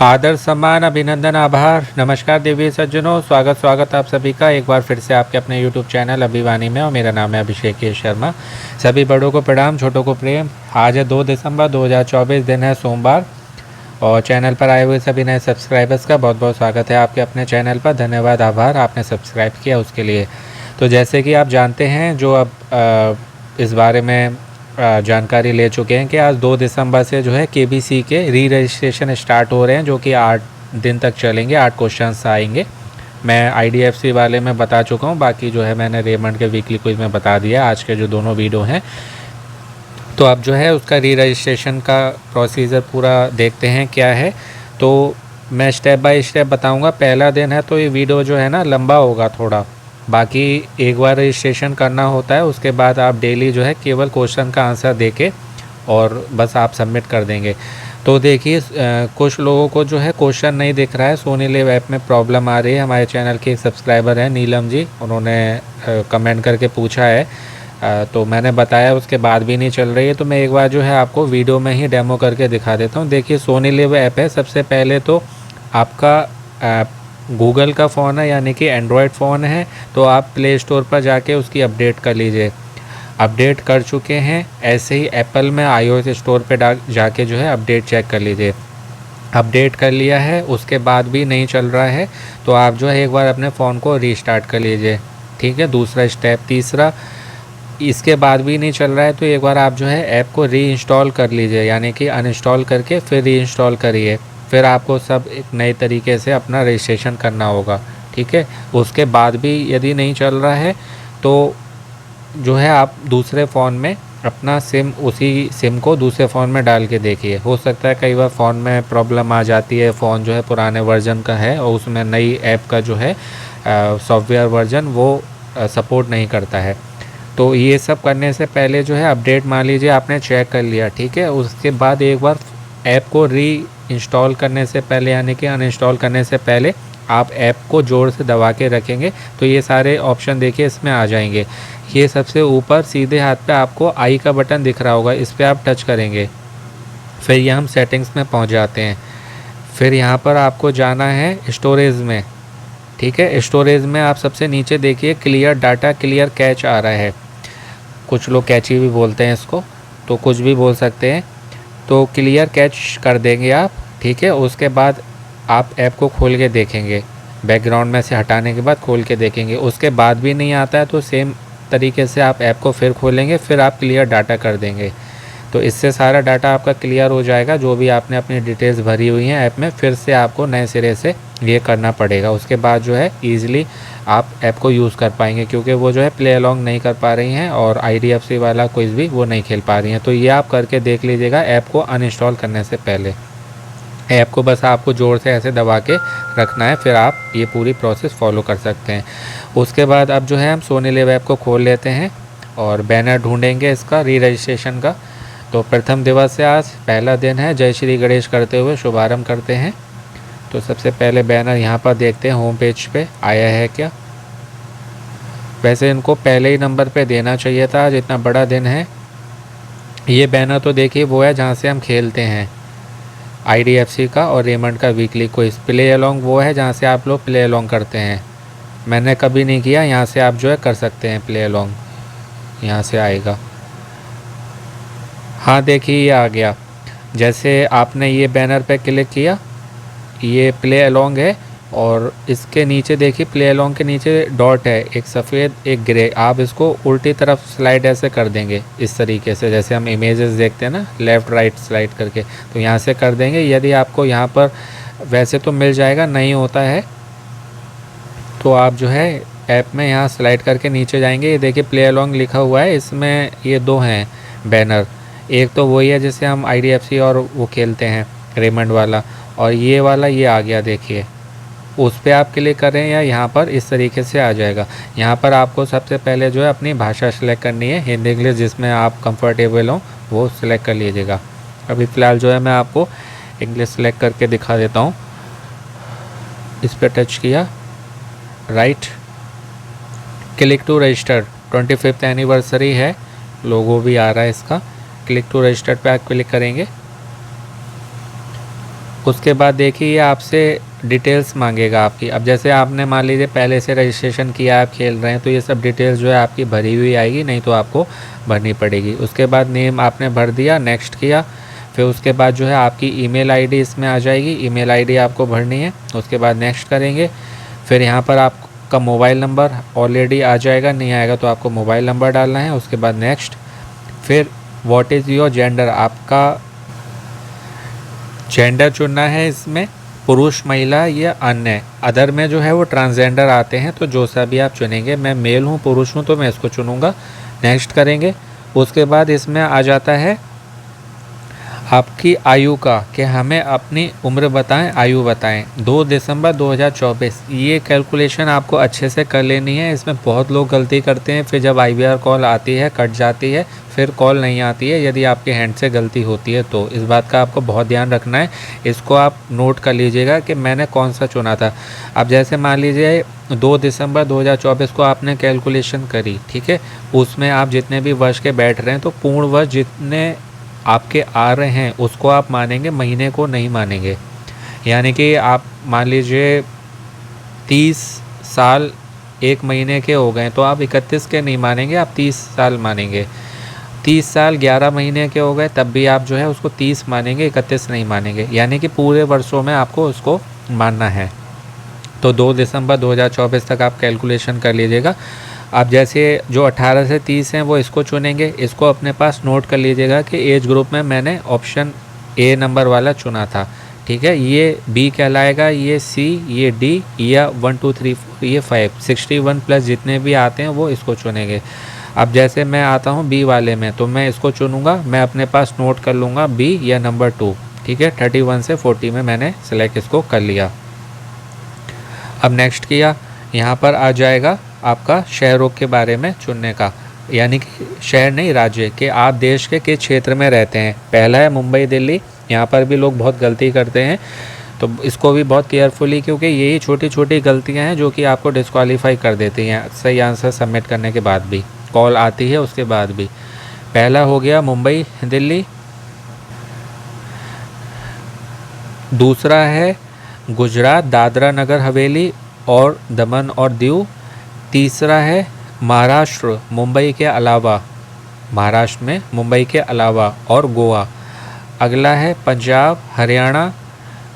आदर सम्मान अभिनंदन आभार। नमस्कार देवी सज्जनों, स्वागत आप सभी का एक बार फिर से आपके अपने यूट्यूब चैनल अभिवानी में। और मेरा नाम है अभिषेक शर्मा। सभी बड़ों को प्रणाम, छोटों को प्रेम। आज है 2 दिसंबर 2024, दिन है सोमवार। और चैनल पर आए हुए सभी नए सब्सक्राइबर्स का बहुत बहुत स्वागत है आपके अपने चैनल पर। धन्यवाद, आभार आपने सब्सक्राइब किया उसके लिए। तो जैसे कि आप जानते हैं, जो अब इस बारे में जानकारी ले चुके हैं कि आज 2 दिसंबर से जो है केबीसी के री रजिस्ट्रेशन स्टार्ट हो रहे हैं, जो कि 8 दिन तक चलेंगे। 8 क्वेश्चंस आएंगे। मैं आईडीएफसी वाले में बता चुका हूँ, बाकी जो है मैंने रेमंड के वीकली क्विज में बता दिया। आज के जो दोनों वीडियो हैं, तो अब जो है उसका री रजिस्ट्रेशन का प्रोसीजर पूरा देखते हैं क्या है। तो मैं स्टेप बाय स्टेप बताऊँगा। पहला दिन है तो ये वीडियो जो है ना लंबा होगा थोड़ा। बाकी एक बार रजिस्ट्रेशन करना होता है, उसके बाद आप डेली जो है केवल क्वेश्चन का आंसर देके और बस आप सबमिट कर देंगे। तो देखिए, कुछ लोगों को जो है क्वेश्चन नहीं दिख रहा है। सोनी लिव ऐप में प्रॉब्लम आ रही है। हमारे चैनल के एक सब्सक्राइबर हैं नीलम जी, उन्होंने कमेंट करके पूछा है, तो मैंने बताया, उसके बाद भी नहीं चल रही है। तो मैं एक बार जो है आपको वीडियो में ही डेमो करके दिखा देता हूँ। देखिए, सोनी लिव ऐप है। सबसे पहले तो आपका गूगल का फ़ोन है, यानी कि एंड्रॉयड फ़ोन है, तो आप प्ले स्टोर पर जाके उसकी अपडेट कर लीजिए। अपडेट कर चुके हैं। ऐसे ही एप्पल में iOS स्टोर पे जाके जो है अपडेट चेक कर लीजिए। अपडेट कर लिया है, उसके बाद भी नहीं चल रहा है, तो आप जो है एक बार अपने फ़ोन को रीस्टार्ट कर लीजिए। ठीक है, दूसरा स्टेप। तीसरा, इसके बाद भी नहीं चल रहा है तो एक बार आप जो है ऐप को री इंस्टॉल कर लीजिए, यानी कि अनइंस्टॉल करके फिर री इंस्टॉल करिए। फिर आपको सब एक नए तरीके से अपना रजिस्ट्रेशन करना होगा। ठीक है, उसके बाद भी यदि नहीं चल रहा है तो जो है आप दूसरे फ़ोन में अपना सिम, उसी सिम को दूसरे फ़ोन में डाल के देखिए। हो सकता है कई बार फ़ोन में प्रॉब्लम आ जाती है, फ़ोन जो है पुराने वर्जन का है और उसमें नई ऐप का जो है सॉफ्टवेयर वर्जन वो सपोर्ट नहीं करता है। तो ये सब करने से पहले जो है अपडेट मान लीजिए आपने चेक कर लिया। ठीक है, उसके बाद एक बार ऐप को री इंस्टॉल करने से पहले, यानी कि अनइंस्टॉल करने से पहले आप ऐप को जोर से दबा के रखेंगे तो ये सारे ऑप्शन देखिए इसमें आ जाएंगे। ये सबसे ऊपर सीधे हाथ पे आपको आई का बटन दिख रहा होगा, इस पर आप टच करेंगे। फिर ये हम सेटिंग्स में पहुंच जाते हैं। फिर यहाँ पर आपको जाना है स्टोरेज में। ठीक है, स्टोरेज में आप सबसे नीचे देखिए क्लियर डाटा, क्लियर कैच आ रहा है। कुछ लोग कैची भी बोलते हैं इसको, तो कुछ भी बोल सकते हैं। तो क्लियर कैच कर देंगे आप। ठीक है, उसके बाद आप ऐप को खोल के देखेंगे। बैकग्राउंड में से हटाने के बाद खोल के देखेंगे। उसके बाद भी नहीं आता है तो सेम तरीके से आप ऐप को फिर खोलेंगे, फिर आप क्लियर डाटा कर देंगे। तो इससे सारा डाटा आपका क्लियर हो जाएगा। जो भी आपने अपनी डिटेल्स भरी हुई हैं ऐप में, फिर से आपको नए सिरे से ये करना पड़ेगा। उसके बाद जो है ईज़िली आप ऐप को यूज़ कर पाएंगे, क्योंकि वो जो है प्ले अलॉन्ग नहीं कर पा रही हैं और आईडीएफसी वाला क्विज भी वो नहीं खेल पा रही हैं। तो ये आप करके देख लीजिएगा ऐप को अनइंस्टॉल करने से पहले। ऐप को बस आपको ज़ोर से ऐसे दबा के रखना है, फिर आप ये पूरी प्रोसेस फॉलो कर सकते हैं। उसके बाद अब जो है हम सोनी लिव ऐप को खोल लेते हैं और बैनर ढूंढेंगे इसका री रजिस्ट्रेशन का। तो प्रथम दिवस से आज पहला दिन है। जय श्री गणेश करते हुए शुभारंभ करते हैं। तो सबसे पहले बैनर यहाँ पर देखते हैं होम पेज पे आया है क्या। वैसे इनको पहले ही नंबर पे देना चाहिए था, आज इतना बड़ा दिन है। ये बैनर तो देखिए वो है जहाँ से हम खेलते हैं आईडीएफसी का और रेमंड का वीकली क्विज। प्ले अलॉन्ग वो है जहाँ से आप लोग प्ले अलॉन्ग करते हैं। मैंने कभी नहीं किया, यहाँ से आप जो है कर सकते हैं प्ले अलॉन्ग, यहाँ से आएगा। हाँ देखिए ये आ गया। जैसे आपने ये बैनर पे क्लिक किया, ये प्ले अलॉन्ग है और इसके नीचे देखिए प्ले अलॉन्ग के नीचे डॉट है, एक सफ़ेद एक ग्रे। आप इसको उल्टी तरफ स्लाइड ऐसे कर देंगे इस तरीके से, जैसे हम इमेजेस देखते हैं ना लेफ़्ट राइट स्लाइड करके, तो यहाँ से कर देंगे। यदि आपको यहाँ पर वैसे तो मिल जाएगा, नहीं होता है तो आप जो है ऐप में यहाँ स्लाइड करके नीचे जाएंगे। ये देखिए प्ले अलॉन्ग लिखा हुआ है, इसमें ये 2 हैं बैनर। एक तो वही है जिससे हम आईडीएफसी और वो खेलते हैं रेमंड वाला, और ये वाला ये आ गया देखिए। उस पर आप क्लिक करें या यहाँ पर इस तरीके से आ जाएगा। यहाँ पर आपको सबसे पहले जो है अपनी भाषा सेलेक्ट करनी है, हिंदी इंग्लिश जिसमें आप कंफर्टेबल हो वो सिलेक्ट कर लीजिएगा। अभी फ़िलहाल जो है मैं आपको इंग्लिश सेलेक्ट करके दिखा देता हूँ। इस पर टच किया, right, click to register. 25th anniversary है, लोगो भी आ रहा है इसका। क्लिक टू रजिस्टर पे आप क्लिक करेंगे। उसके बाद देखिए ये आपसे डिटेल्स मांगेगा आपकी। अब जैसे आपने मान लीजिए पहले से रजिस्ट्रेशन किया, आप खेल रहे हैं, तो ये सब डिटेल्स जो है आपकी भरी हुई आएगी, नहीं तो आपको भरनी पड़ेगी। उसके बाद नेम आपने भर दिया, नेक्स्ट किया, फिर उसके बाद जो है आपकी ईमेल आईडी इसमें आ जाएगी, ईमेल आईडी आपको भरनी है। उसके बाद नेक्स्ट करेंगे, फिर यहाँ पर आपका मोबाइल नंबर ऑलरेडी आ जाएगा, नहीं आएगा तो आपको मोबाइल नंबर डालना है। उसके बाद नेक्स्ट, फिर व्हाट इज़ योर जेंडर, आपका जेंडर चुनना है इसमें, पुरुष, महिला या अन्य। अदर में जो है वो ट्रांसजेंडर आते हैं, तो जो सा भी आप चुनेंगे, मैं मेल हूँ, पुरुष हूँ, तो मैं इसको चुनूँगा। नेक्स्ट करेंगे। उसके बाद इसमें आ जाता है आपकी आयु का, कि हमें अपनी उम्र बताएं, आयु बताएं। 2 दिसंबर 2024, ये कैलकुलेशन आपको अच्छे से कर लेनी है। इसमें बहुत लोग गलती करते हैं, फिर जब IVR कॉल आती है कट जाती है, फिर कॉल नहीं आती है यदि आपके हैंड से गलती होती है तो। इस बात का आपको बहुत ध्यान रखना है, इसको आप नोट कर लीजिएगा कि मैंने कौन सा चुना था। अब जैसे मान लीजिए 2 दिसंबर 2024 को आपने कैलकुलेशन करी, ठीक है, उसमें आप जितने भी वर्ष के बैठ रहे हैं, तो पूर्ण वर्ष जितने आपके आ रहे हैं उसको आप मानेंगे, महीने को नहीं मानेंगे। यानी कि आप मान लीजिए 30 साल 1 महीने के हो गए, तो आप 31 के नहीं मानेंगे, आप 30 साल मानेंगे। 30 साल 11 महीने के हो गए, तब भी आप जो है उसको 30 मानेंगे, 31 नहीं मानेंगे। यानी कि पूरे वर्षों में आपको उसको मानना है। तो 2 दिसंबर 2024 तक आप कैलकुलेशन कर लीजिएगा। आप जैसे जो 18 से 30 हैं वो इसको चुनेंगे, इसको अपने पास नोट कर लीजिएगा कि एज ग्रुप में मैंने ऑप्शन ए नंबर वाला चुना था, ठीक है। ये बी कहलाएगा, ये सी, ये डी, या 1 2 3 4, ये 5, 61 प्लस जितने भी आते हैं वो इसको चुनेंगे। अब जैसे मैं आता हूँ बी वाले में, तो मैं इसको चुनूँगा, मैं अपने पास नोट कर लूँगा बी या नंबर 2, ठीक है। 31 से 40 में मैंने सेलेक्ट इसको कर लिया। अब नेक्स्ट किया, यहाँ पर आ जाएगा आपका शहरों के बारे में चुनने का, यानी कि शहर नहीं, राज्य के आप देश के किस क्षेत्र में रहते हैं। पहला है मुंबई दिल्ली, यहाँ पर भी लोग बहुत गलती करते हैं, तो इसको भी बहुत केयरफुली, क्योंकि यही छोटी छोटी गलतियाँ हैं जो कि आपको डिस्क्वालीफाई कर देती हैं सही आंसर सबमिट करने के बाद भी, कॉल आती है उसके बाद भी। पहला हो गया मुंबई दिल्ली, दूसरा है गुजरात दादरा नगर हवेली और दमन और दीव, तीसरा है महाराष्ट्र मुंबई के अलावा, महाराष्ट्र में मुंबई के अलावा और गोवा। अगला है पंजाब, हरियाणा,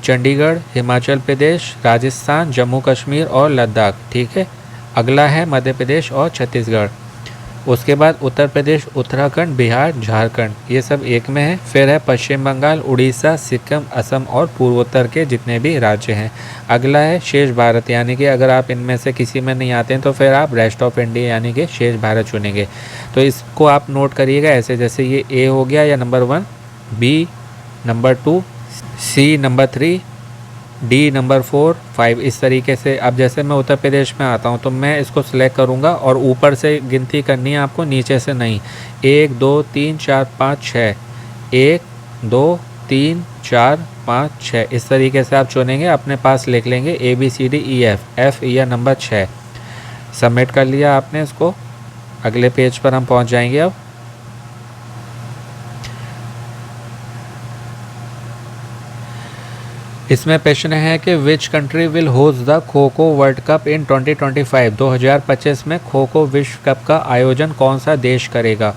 चंडीगढ़, हिमाचल प्रदेश, राजस्थान, जम्मू कश्मीर और लद्दाख, ठीक है। अगला है मध्य प्रदेश और छत्तीसगढ़। उसके बाद उत्तर प्रदेश, उत्तराखंड, बिहार, झारखंड, ये सब एक में है। फिर है पश्चिम बंगाल, उड़ीसा, सिक्किम, असम और पूर्वोत्तर के जितने भी राज्य हैं। अगला है शेष भारत, यानी कि अगर आप इनमें से किसी में नहीं आते हैं तो फिर आप रेस्ट ऑफ इंडिया यानी कि शेष भारत चुनेंगे। तो इसको आप नोट करिएगा ऐसे, जैसे ये ए हो गया या number 1, B number 2, C number 3, D number 4, 5, इस तरीके से। अब जैसे मैं उत्तर प्रदेश में आता हूँ तो मैं इसको सिलेक्ट करूँगा और ऊपर से गिनती करनी है आपको, नीचे से नहीं। 1 2 3 4 5 6, 1 2 3 4 5 6, इस तरीके से आप चुनेंगे, अपने पास लिख लेंगे ABCDEF, F या नंबर 6। सबमिट कर लिया आपने इसको, अगले पेज पर हम पहुँच जाएंगे। अब इसमें प्रश्न है कि which country will host the kho kho world cup इन 2025, 2025 में खो खो विश्व कप का आयोजन कौन सा देश करेगा।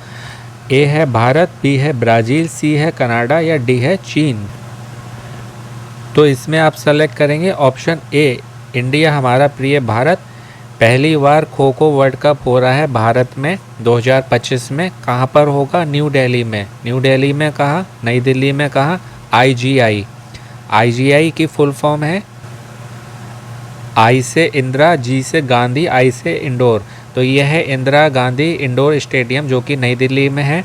ए है भारत, बी है ब्राज़ील, सी है कनाडा या डी है चीन। तो इसमें आप सेलेक्ट करेंगे ऑप्शन ए, इंडिया, हमारा प्रिय भारत। पहली बार खो खो वर्ल्ड कप हो रहा है भारत में 2025 में। कहाँ पर होगा? न्यू दिल्ली में। न्यू दिल्ली में कहाँ? नई दिल्ली में कहाँ? IGI। IGI की फुल फॉर्म है I से इंदिरा, G से गांधी, I से इंडोर। तो यह है इंदिरा गांधी इंडोर स्टेडियम जो कि नई दिल्ली में है।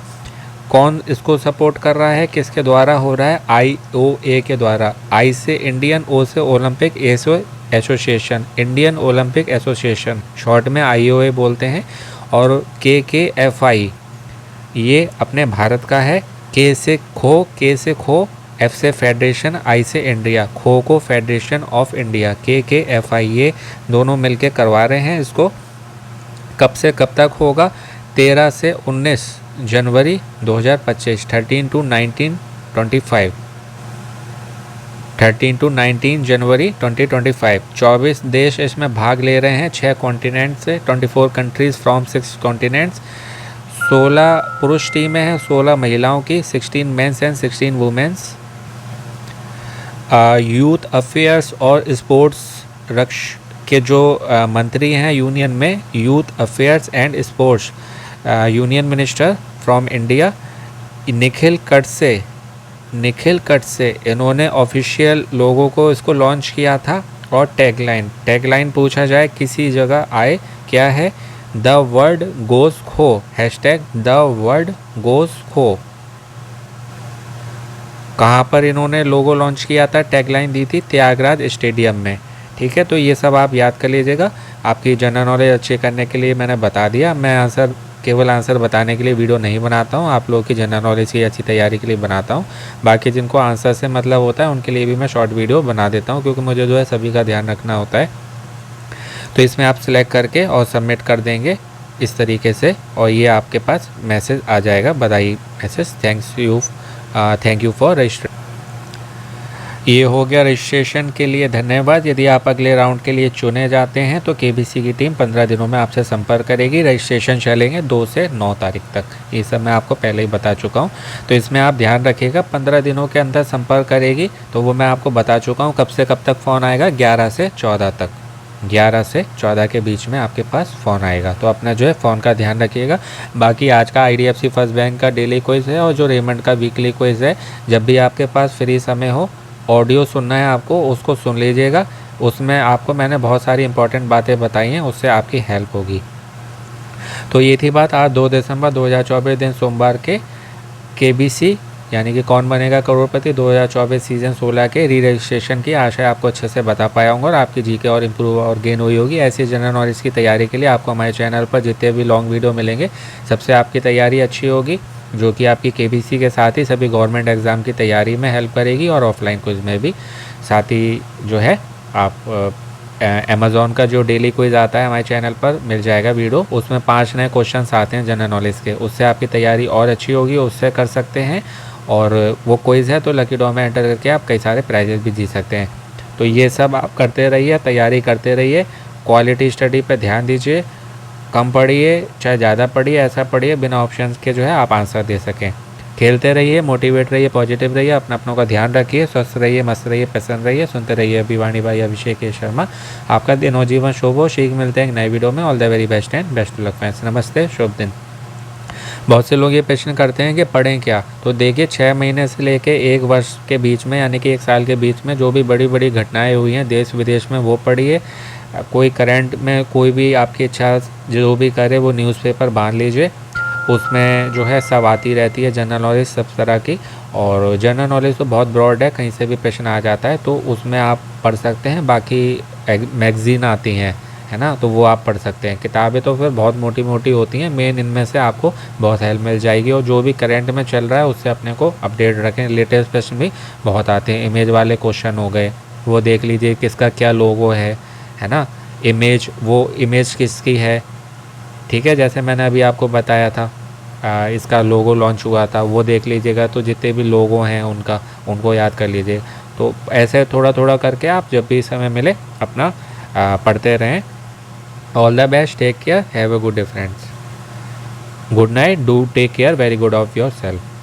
कौन इसको सपोर्ट कर रहा है, किसके द्वारा हो रहा है? IOA के द्वारा। I से इंडियन, O से ओलंपिक, A से association, Indian Olympic association, short में IOA बोलते हैं। और KKFI ये अपने भारत का है। K से खो, F से फेडरेशन, I से India, kho kho federation of India, KKFI, ये दोनों मिलके करवा रहे हैं इसको। कब से कब तक होगा? 13 से 19 जनवरी 2025, 13 to 19 25, 13 to 19 जनवरी 2025। 24 देश इसमें भाग ले रहे हैं 6 कॉन्टिनेंट से, 24 कंट्रीज़ फ्रॉम 6 कॉन्टिनेंट्स। 16 पुरुष टीमें हैं, 16 महिलाओं की, 16 men's and 16 women's. Youth affairs और स्पोर्ट्स रक्ष के जो मंत्री हैं यूनियन में, youth affairs and sports union minister from India Nikhil Katse इन्होंने ऑफिशियल लोगों को इसको लॉन्च किया था। और टैगलाइन पूछा जाए किसी जगह आए, क्या है? द वर्ल्ड गोस खो, हैशटैग द वर्ल्ड गोस खो। कहाँ पर इन्होंने लोगो लॉन्च किया था, टैगलाइन दी थी? त्यागराज स्टेडियम में। ठीक है, तो ये सब आप याद कर लीजिएगा। आपकी जनरल नॉलेज अच्छी करने के लिए मैंने बता दिया। मैं केवल आंसर बताने के लिए वीडियो नहीं बनाता हूँ, आप लोगों की जनरल नॉलेज की अच्छी तैयारी के लिए बनाता हूँ। बाकी जिनको आंसर से मतलब होता है उनके लिए भी मैं शॉर्ट वीडियो बना देता हूँ, क्योंकि मुझे जो है सभी का ध्यान रखना होता है। तो इसमें आप सिलेक्ट करके और सबमिट कर देंगे इस तरीके से, और ये आपके पास मैसेज आ जाएगा, बधाई message, thank you for register. ये हो गया रजिस्ट्रेशन के लिए, धन्यवाद। यदि आप अगले राउंड के लिए चुने जाते हैं तो केबीसी की टीम 15 दिनों में आपसे संपर्क करेगी। रजिस्ट्रेशन चलेंगे 2 से 9 तारीख तक, ये सब मैं आपको पहले ही बता चुका हूँ। तो इसमें आप ध्यान रखिएगा, 15 दिनों के अंदर संपर्क करेगी, तो वो मैं आपको बता चुका हूँ कब से कब तक फ़ोन आएगा, 11 से 14 तक। 11 से 14 के बीच में आपके पास फ़ोन आएगा, तो अपना जो है फ़ोन का ध्यान रखिएगा। बाकी आज का IDFC फर्स्ट बैंक का डेली क्विज़ है और जो रेमंड का वीकली क्विज़ है, जब भी आपके पास फ्री समय हो, ऑडियो सुनना है आपको, उसको सुन लीजिएगा। उसमें आपको मैंने बहुत सारी इंपॉर्टेंट बातें बताई हैं, उससे आपकी हेल्प होगी। तो ये थी बात आज 2 दिसंबर 2024 दिन सोमवार के केबीसी यानी कि कौन बनेगा करोड़पति 2024 सीज़न 16 के री रजिस्ट्रेशन की। आशा है आपको अच्छे से बता पाया हूँ और आपकी जीके और इम्प्रूव और गेन हुई होगी। ऐसी जनरल नॉलेज की तैयारी के लिए आपको हमारे चैनल पर जितने भी लॉन्ग वीडियो मिलेंगे, सबसे आपकी तैयारी अच्छी होगी, जो कि आपकी केबीसी के साथ ही सभी गवर्नमेंट एग्ज़ाम की तैयारी में हेल्प करेगी और ऑफलाइन क्विज़ में भी। साथ ही जो है आप अमेज़ॉन का जो डेली क्विज़ आता है हमारे चैनल पर मिल जाएगा वीडियो, उसमें 5 नए क्वेश्चंस आते हैं जनरल नॉलेज के, उससे आपकी तैयारी और अच्छी होगी, उससे कर सकते हैं। और वो क्विज़ है तो लकी ड्रॉ में एंटर करके आप कई सारे प्राइजेस भी जीत सकते हैं। तो ये सब आप करते रहिए, तैयारी करते रहिए, क्वालिटी स्टडी पे ध्यान दीजिए, कम पढ़िए चाहे ज़्यादा पढ़िए, ऐसा पढ़िए बिना ऑप्शंस के जो है आप आंसर दे सकें। खेलते रहिए, मोटिवेट रहिए, पॉजिटिव रहिए, अपनों का ध्यान रखिए, स्वस्थ रहिए, मस्त रहिए, प्रसन्न रहिए। सुनते रहिए अभिवाणी भाई अभिषेक शर्मा। आपका दिन और जीवन शुभ हो। शीघ्र मिलते हैं एक नए वीडियो में। All the very best and best luck friends. नमस्ते, शुभ दिन। बहुत से लोग ये प्रश्न करते हैं कि पढ़ें क्या, तो देखिए 6 महीने से लेके 1 वर्ष के बीच में यानी कि 1 साल के बीच में जो भी बड़ी बड़ी घटनाएं हुई हैं देश विदेश में, वो पढ़िए। कोई करंट में कोई भी आपकी इच्छा जो भी करे वो न्यूज़पेपर बांध लीजिए, उसमें जो है सब आती रहती है जनरल नॉलेज सब तरह की। और जनरल नॉलेज तो बहुत ब्रॉड है, कहीं से भी प्रश्न आ जाता है, तो उसमें आप पढ़ सकते हैं। बाकी मैगज़ीन आती हैं, है ना, तो वो आप पढ़ सकते हैं। किताबें तो फिर बहुत मोटी मोटी होती हैं, मेन इनमें से आपको बहुत हेल्प मिल जाएगी। और जो भी करंट में चल रहा है उससे अपने को अपडेट रखें। लेटेस्ट प्रश्न भी बहुत आते हैं, इमेज वाले क्वेश्चन हो गए, वो देख लीजिए किसका क्या लोगो है ना, इमेज, वो इमेज किसकी है, ठीक है, जैसे मैंने अभी आपको बताया था इसका लोगो लॉन्च हुआ था, वो देख लीजिएगा। तो जितने भी लोगो हैं उनको याद कर लीजिए। तो ऐसे थोड़ा थोड़ा करके आप जब भी समय मिले अपना पढ़ते रहें। All the best, take care, have a good day friends, good night, do take care very good of your self.